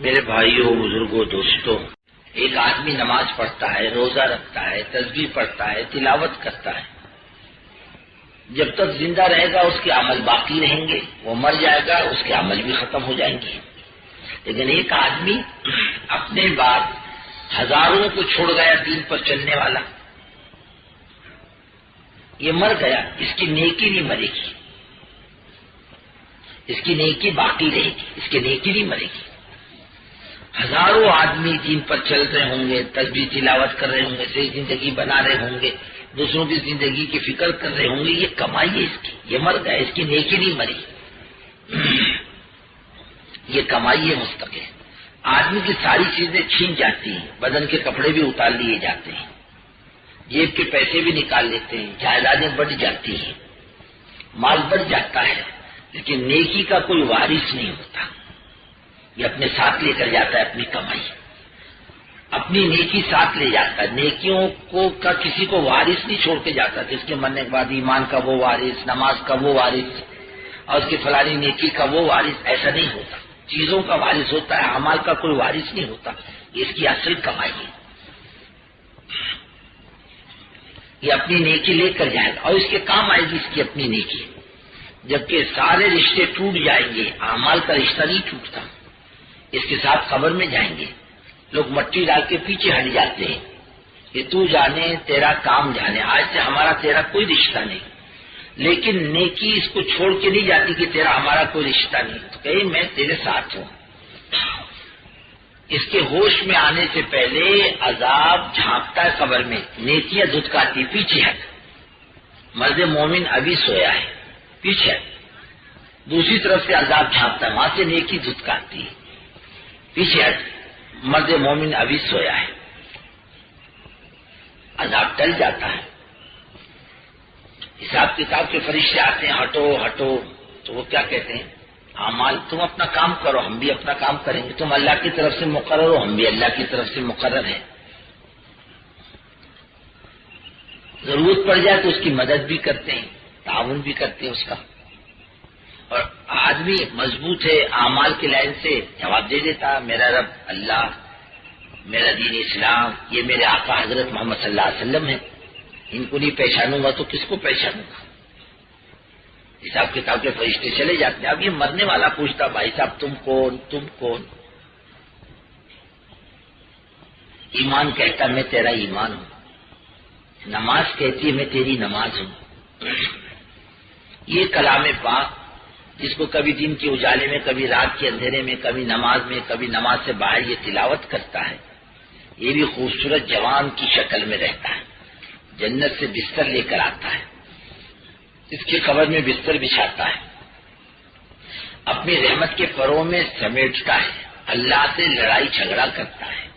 میرے بھائیوں، بزرگوں، دوستوں، ایک آدمی نماز پڑھتا ہے، روزہ رکھتا ہے، تسبیح پڑھتا ہے، تلاوت کرتا ہے، جب تک زندہ رہے گا اس کے عمل باقی رہیں گے، وہ مر جائے گا اس کے عمل بھی ختم ہو جائیں گے۔ لیکن ایک آدمی اپنے بعد ہزاروں کو چھوڑ گیا دین پر چلنے والا، یہ مر گیا، اس کی نیکی نہیں مرے گی، اس کی نیکی باقی رہے گی، اس کی نیکی نہیں مرے گی۔ ہزاروں آدمی دین پر چل رہے ہوں گے، تسبیح تلاوت کر رہے ہوں گے، صحیح زندگی بنا رہے ہوں گے، دوسروں کی زندگی کی فکر کر رہے ہوں گے، یہ کمائی ہے اس کی، یہ مر گیا، اس کی نیکی نہیں مری، یہ کمائی ہے مستقل۔ آدمی کی ساری چیزیں چھین جاتی ہیں، بدن کے کپڑے بھی اتار لیے جاتے ہیں، جیب کے پیسے بھی نکال لیتے ہیں، جائیدادیں بڑھ جاتی ہیں، مال بڑھ جاتا ہے، لیکن نیکی کا کوئی وارث نہیں ہوتا۔ یہ اپنے ساتھ لے کر جاتا ہے اپنی کمائی، اپنی نیکی ساتھ لے جاتا ہے، نیکیوں کو کا کسی کو وارث نہیں چھوڑ کے جاتا، جس کے مرنے کے بعد ایمان کا وہ وارث، نماز کا وہ وارث اور اس کی فلانی نیکی کا وہ وارث، ایسا نہیں ہوتا۔ چیزوں کا وارث ہوتا ہے، اعمال کا کوئی وارث نہیں ہوتا، یہ اس کی اصل کمائی ہے، یہ اپنی نیکی لے کر جائے گا اور اس کے کام آئے گی اس کی اپنی نیکی، جبکہ سارے رشتے ٹوٹ جائیں گے، اعمال کا رشتہ نہیں ٹوٹتا، اس کے ساتھ قبر میں جائیں گے، لوگ مٹی ڈال کے پیچھے ہٹ جاتے ہیں کہ تو جانے تیرا کام جانے، آج سے ہمارا تیرا کوئی رشتہ نہیں، لیکن نیکی اس کو چھوڑ کے نہیں جاتی کہ تیرا ہمارا کوئی رشتہ نہیں، تو کہیں میں تیرے ساتھ ہوں۔ اس کے ہوش میں آنے سے پہلے عذاب جھانکتا ہے قبر میں، نیکیاں دھتکاتی، پیچھے ہٹ، مرد مومن ابھی سویا ہے، پیچھے ہٹ، دوسری طرف سے عذاب جھانکتا ہے، وہاں سے نیکی دھتکاتی ہے، پیچھے ہٹ، مرد مومن ابھی سویا ہے، عذاب ٹل جاتا ہے۔ حساب کتاب کے فرشتے آتے ہیں، ہٹو ہٹو، تو وہ کیا کہتے ہیں؟ اعمال، تم اپنا کام کرو، ہم بھی اپنا کام کریں گے، تم اللہ کی طرف سے مقرر ہو، ہم بھی اللہ کی طرف سے مقرر ہیں، ضرورت پڑ جائے تو اس کی مدد بھی کرتے ہیں، تعاون بھی کرتے ہیں اس کا، اور آدمی مضبوط ہے اعمال کی لائن سے جواب دے دیتا، میرا رب اللہ، میرا دین اسلام، یہ میرے آقا حضرت محمد صلی اللہ علیہ وسلم ہیں، ان کو نہیں پہچانوں گا تو کس کو پہچانوں گا؟ حساب کتاب کے فرشتے چلے جاتے ہیں۔ اب یہ مرنے والا پوچھتا، بھائی صاحب تم کون، تم کون؟ ایمان کہتا میں تیرا ایمان ہوں، نماز کہتی ہے میں تیری نماز ہوں۔ یہ کلام پاک جس کو کبھی دن کے اجالے میں، کبھی رات کے اندھیرے میں، کبھی نماز میں، کبھی نماز سے باہر یہ تلاوت کرتا ہے، یہ بھی خوبصورت جوان کی شکل میں رہتا ہے، جنت سے بستر لے کر آتا ہے، اس کی قبر میں بستر بچھاتا ہے، اپنی رحمت کے پروں میں سمیٹتا ہے، اللہ سے لڑائی جھگڑا کرتا ہے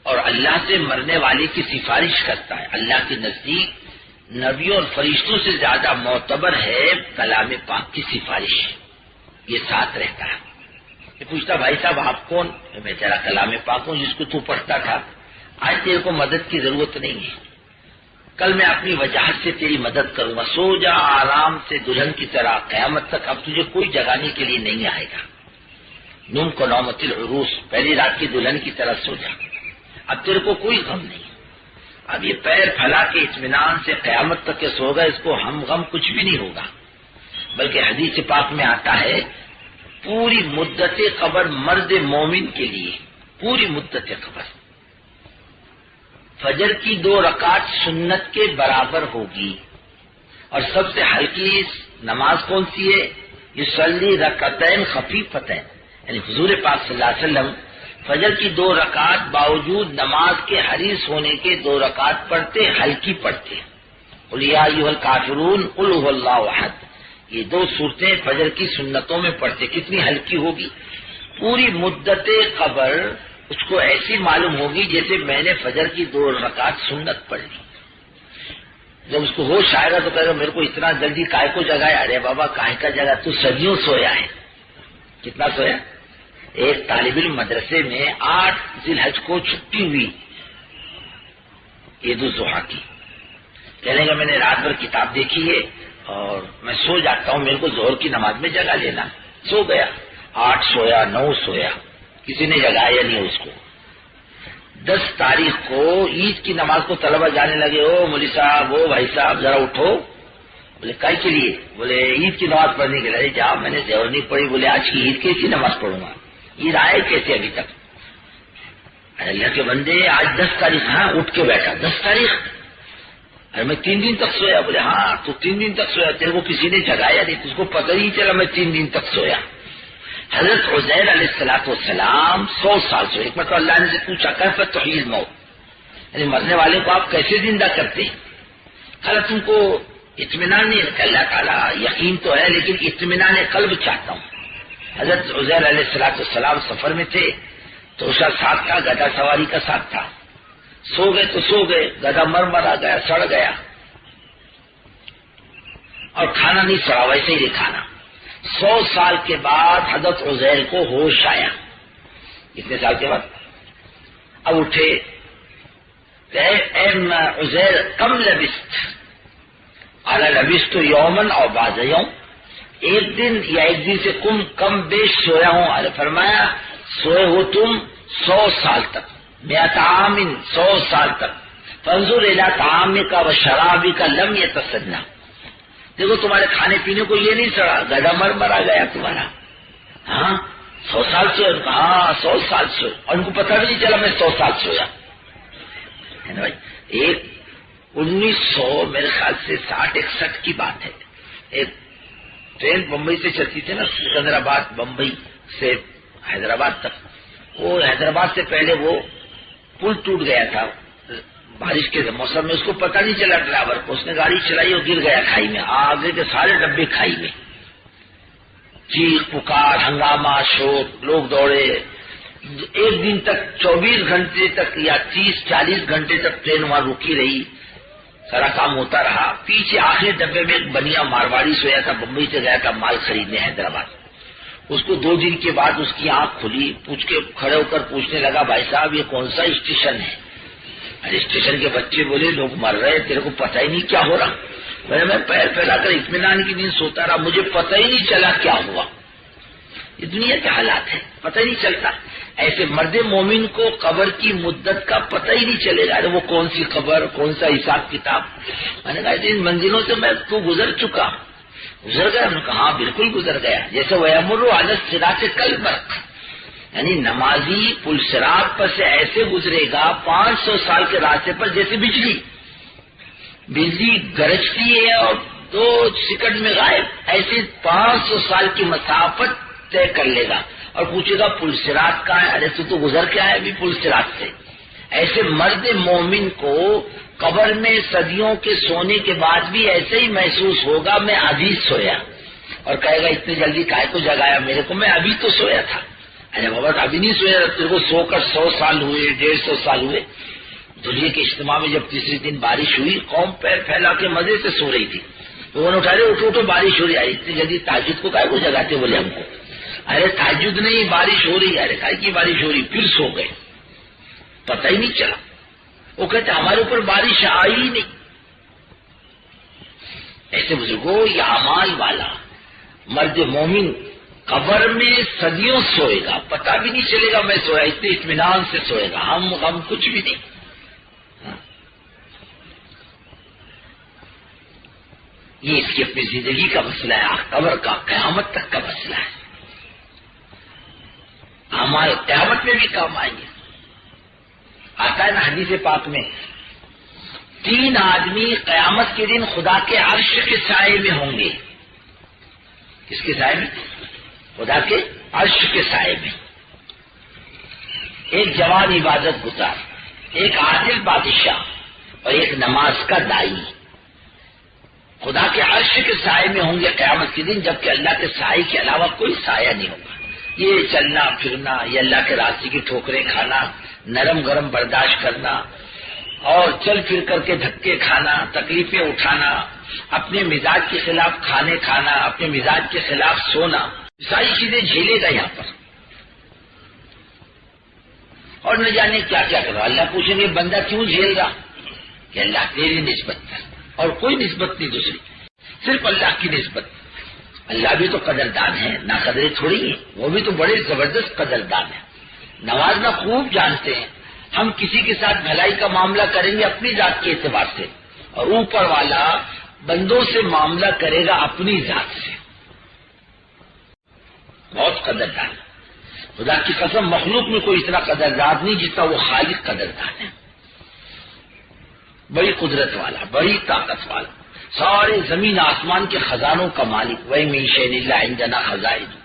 اور اللہ سے مرنے والے کی سفارش کرتا ہے۔ اللہ کے نزدیک نبیوں اور فرشتوں سے زیادہ معتبر ہے کلام پاک کی سفارش، یہ ساتھ رہتا ہے۔ یہ پوچھتا، بھائی صاحب آپ کون؟ میں تیرا کلام پاک ہوں جس کو تو پڑھتا تھا، آج تیرے کو مدد کی ضرورت نہیں ہے، کل میں اپنی وجاہت سے تیری مدد کروں گا، سو جا آرام سے دلہن کی طرح، قیامت تک اب تجھے کوئی جگانے کے لیے نہیں آئے گا، نوم کو نومت العروس، پہلی رات کی دلہن کی طرح سو جا، اب تیرے کو کوئی غم نہیں۔ اب یہ پیر پھیلا کے اطمینان سے قیامت تک کے سو گا، اس کو ہم غم کچھ بھی نہیں ہوگا، بلکہ حدیث پاک میں آتا ہے پوری مدت قبر مرد مومن کے لیے، پوری مدت قبر فجر کی 2 رکعت سنت کے برابر ہوگی، اور سب سے ہلکی نماز کون سی ہے؟ یصلی رکعتین خفیفتین، یعنی حضور پاک صلی اللہ علیہ وسلم فجر کی 2 رکعت باوجود نماز کے حریص ہونے کے 2 رکعت پڑھتے، ہلکی پڑھتے، قل یا ایھا الکافرون قل ھو اللہ احد، یہ 2 صورتیں فجر کی سنتوں میں پڑھتے، کتنی ہلکی ہوگی؟ پوری مدت قبر اس کو ایسی معلوم ہوگی جیسے میں نے فجر کی 2 رکعت سنت پڑھ لی۔ جب اس کو ہوش آئے گا تو کہے گا میرے کو اتنا جلدی کائے کو جگایا؟ ارے بابا کائے کا جگہ، تو صدیوں سویا ہے۔ کتنا سویا؟ ایک طالب علم مدرسے میں 8 ذی الحج کو چھٹی ہوئی عید الضحیٰ کی، کہنے گا میں نے رات بھر کتاب دیکھی ہے اور میں سو جاتا ہوں، میرے کو ظہر کی نماز میں جگا لینا، سو گیا 8 سویا 9 سویا، کسی نے جگایا نہیں اس کو۔ 10 تاریخ کو عید کی نماز کو طلبہ جانے لگے، او مولوی صاحب، او بھائی صاحب ذرا اٹھو۔ بولے کائی کے لیے؟ بولے عید کی نماز پڑھنے کے لیے۔ جا، میں نے ظہر نہیں پڑھی۔ بولے آج کی عید کیسی نماز پڑھوں گا؟ عید آئے کیسے ابھی تک؟ اللہ کے بندے آج 10 تاریخ، ہاں اٹھ کے بیٹھا 10 تاریخ، ارے میں 3 دن تک سویا۔ بولے ہاں تو 3 دن تک سویا، تیرے کو کسی نے جگایا نہیں، تجھ کو پتہ ہی چلا میں 3 دن تک سویا۔ حضرت عزیر علیہ السلام 100 سال سوئے۔ ایک مرتبہ اللہ نے سے پوچھا کیف تحیی الموت، یعنی مرنے والے کو آپ کیسے زندہ کرتے ہیں؟ کہا تم کو اطمینان نہیں ہے؟ اللہ تعالیٰ یقین تو ہے لیکن اطمینان قلب چاہتا ہوں۔ حضرت عزیر علیہ السلام سفر میں تھے تو اس کا ساتھ تھا، گدھا سواری کا ساتھ تھا، سو گئے تو سو گئے، گدھا مرا گیا، سڑ گیا، اور کھانا نہیں سڑا، ویسے ہی کھانا۔ 100 سال کے بعد حضرت عزیر کو ہوش آیا۔ اتنے سال کے بعد اب اٹھے، اے عزیر کم لبست؟ اعلی لبست یومن اور بعض یوم، ایک دن یا ایک دن سے کم بیش سویا ہوں؟ ارے فرمایا سوئے ہو تم 100 سال تک، 100 عام 100 سال تک۔ فانظر الی طعامک و شرابک لم یتسنى، دیکھو تمہارے کھانے پینے کو یہ نہیں سڑا، گدھا مرا گیا تمہارا۔ ہاں 100 سال سوئے؟ ہاں 100 سال سوئے، اور ان کو پتہ بھی نہیں چلا میں 100 سال سویا۔ ہے نا بھائی؟ ایک 1900 میرے خیال سے 60-61 کی بات ہے، ایک ٹرین بمبئی سے چلتی تھی نا، سکندرآباد بمبئی سے حیدرآباد تک، وہ حیدرآباد سے پہلے وہ پل ٹوٹ گیا تھا بارش کے موسم میں، اس کو پتہ نہیں چلا ڈرائیور کو، اس نے گاڑی چلائی اور گر گیا کھائی میں، آگے کے سارے ڈبے کھائی میں، چیخ پکار ہنگامہ شور، لوگ دوڑے۔ ایک دن تک 24 گھنٹے تک یا 30-40 گھنٹے تک ٹرین وہاں رکی رہی، سارا کام ہوتا رہا۔ پیچھے آخری ڈبے میں ایک بنیا مارواڑی سویا تھا، بمبئی سے گیا تھا مال خریدنے حیدرآباد۔ اس کو 2 دن کے بعد اس کی آنکھ کھلی، پوچھ کے کھڑے ہو کر پوچھنے لگا بھائی صاحب یہ کون سا اسٹیشن ہے؟ ارے اسٹیشن کے بچے بولے لوگ مر رہے، تیرے کو پتہ ہی نہیں کیا ہو رہا؟ میں پیر پھیلا کر اطمینان کی نیند سوتا رہا، مجھے پتہ ہی نہیں چلا کیا ہوا۔ یہ دنیا کے حالات ہے، پتہ ہی نہیں چلتا۔ ایسے مرد مومن کو قبر کی مدت کا پتہ ہی نہیں چلے گا، ارے وہ کون سی قبر، کون سا حساب کتاب۔ میں نے کہا ان منزلوں سے میں تو گزر چکا، گزر گیا؟ ہم نے کہا ہاں بالکل گزر گیا۔ جیسے وَيَمُرُّ عَلَى الصِّرَاطِ كَالْبَرْقِ، یعنی نمازی پل صراط پر سے ایسے گزرے گا 500 سال کے راستے پر جیسے بجلی گرجتی ہے اور 2 سیکنڈ میں غائب، ایسے 500 سال کی مسافت طے کر لے گا اور پوچھے گا پل صراط کہاں ہے؟ ارے تو گزر کے آیا ابھی پل صراط سے۔ ایسے مرد مومن کو قبر میں صدیوں کے سونے کے بعد بھی ایسے ہی محسوس ہوگا میں ابھی سویا، اور کہے گا اتنی جلدی کائے کو جگایا میرے کو، میں ابھی تو سویا تھا۔ ارے بابا ابھی نہیں سویا، تیرے کو سو کر 100 سال ہوئے، 150 سال ہوئے۔ دنیا کے اجتماع میں جب تیسرے دن بارش ہوئی، قوم پیر پھیلا کے مزے سے سو رہی تھی، تو انہوں نے اٹھا رہے اٹھو بارش ہو رہی ہے، اتنی جلدی تہجد کو کائے کو جگاتے بولے ہم کو؟ ارے تہجد نہیں، بارش ہو رہی ہے۔ ارے کائے کی بارش ہو رہی؟ پھر سو گئے، پتہ ہی نہیں چلا۔ وہ کہتے ہمارے اوپر بارش آئی ہی نہیں۔ ایسے بزرگوں یہ اعمال والا مرد مومن قبر میں صدیوں سوئے گا، پتہ بھی نہیں چلے گا میں سویا، اتنے اطمینان سے سوئے گا، ہم کچھ بھی نہیں۔ یہ اس کی اپنی زندگی کا مسئلہ ہے، قبر کا قیامت تک کا مسئلہ ہے۔ ہمارے قیامت میں بھی کام آئیں گے۔ آتا ہے نا حدیث پاک میں 3 آدمی قیامت کے دن خدا کے عرش کے سائے میں ہوں گے۔ کس کے سائے میں؟ خدا کے عرش کے سائے میں۔ ایک جوان عبادت گزار، ایک عادل بادشاہ، اور ایک نماز کا دائی۔ خدا کے عرش کے سائے میں ہوں گے قیامت کے دن، جبکہ اللہ کے سائے کے علاوہ کوئی سایہ نہیں ہوگا۔ یہ چلنا پھرنا، یہ اللہ کے راستے کی ٹھوکریں کھانا، نرم گرم برداشت کرنا، اور چل پھر کر کے دھکے کھانا، تکلیفیں اٹھانا، اپنے مزاج کے خلاف کھانے کھانا، اپنے مزاج کے خلاف سونا، ساری چیزیں جھیلے گا یہاں پر، اور نہ جانے کیا کیا کرو۔ اللہ پوچھیں گے بندہ کیوں جھیل رہا؟ کہ اللہ تیری نسبت ہے اور کوئی نسبت نہیں دوسری، صرف اللہ کی نسبت۔ اللہ بھی تو قدردان ہے، نہ قدرے تھوڑی ہیں، وہ بھی تو بڑے زبردست قدردان ہیں، نوازنا خوب جانتے ہیں۔ ہم کسی کے ساتھ بھلائی کا معاملہ کریں گے اپنی ذات کے اعتبار سے، اور اوپر والا بندوں سے معاملہ کرے گا اپنی ذات سے۔ بہت قدردان، خدا کی قسم مخلوق میں کوئی اتنا قدردان نہیں جتنا وہ خالق قدردان ہے، بڑی قدرت والا، بڑی طاقت والا، سارے زمین آسمان کے خزانوں کا مالک۔ وَإِن مِّن شَيْءٍ إِلَّا عِندَنَا خَزَائِنُهُ،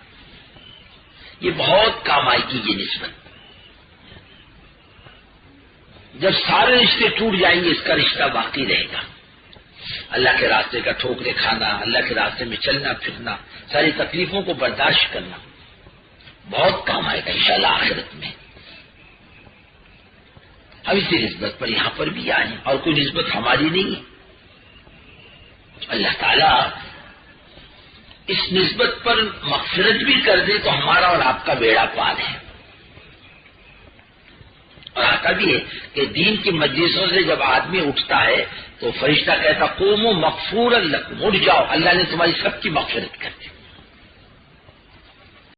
یہ بہت کام آئے گی یہ نسبت۔ جب سارے رشتے ٹوٹ جائیں گے اس کا رشتہ باقی رہے گا، اللہ کے راستے کا ٹھوکرے کھانا، اللہ کے راستے میں چلنا پھرنا، ساری تکلیفوں کو برداشت کرنا بہت کام آئے گا انشاءاللہ آخرت میں۔ ہم اسی نسبت پر یہاں پر بھی آئے ہیں، اور کوئی نسبت ہماری نہیں ہے۔ اللہ تعالیٰ اس نسبت پر مغفرت بھی کر دے تو ہمارا اور آپ کا بیڑا پار ہے۔ اور آتا بھی ہے کہ دین کی مجلسوں سے جب آدمی اٹھتا ہے تو فرشتہ کہتا قوموا مغفورا لکم، اٹھ جاؤ، اللہ نے تمہاری سب کی مغفرت کر دی۔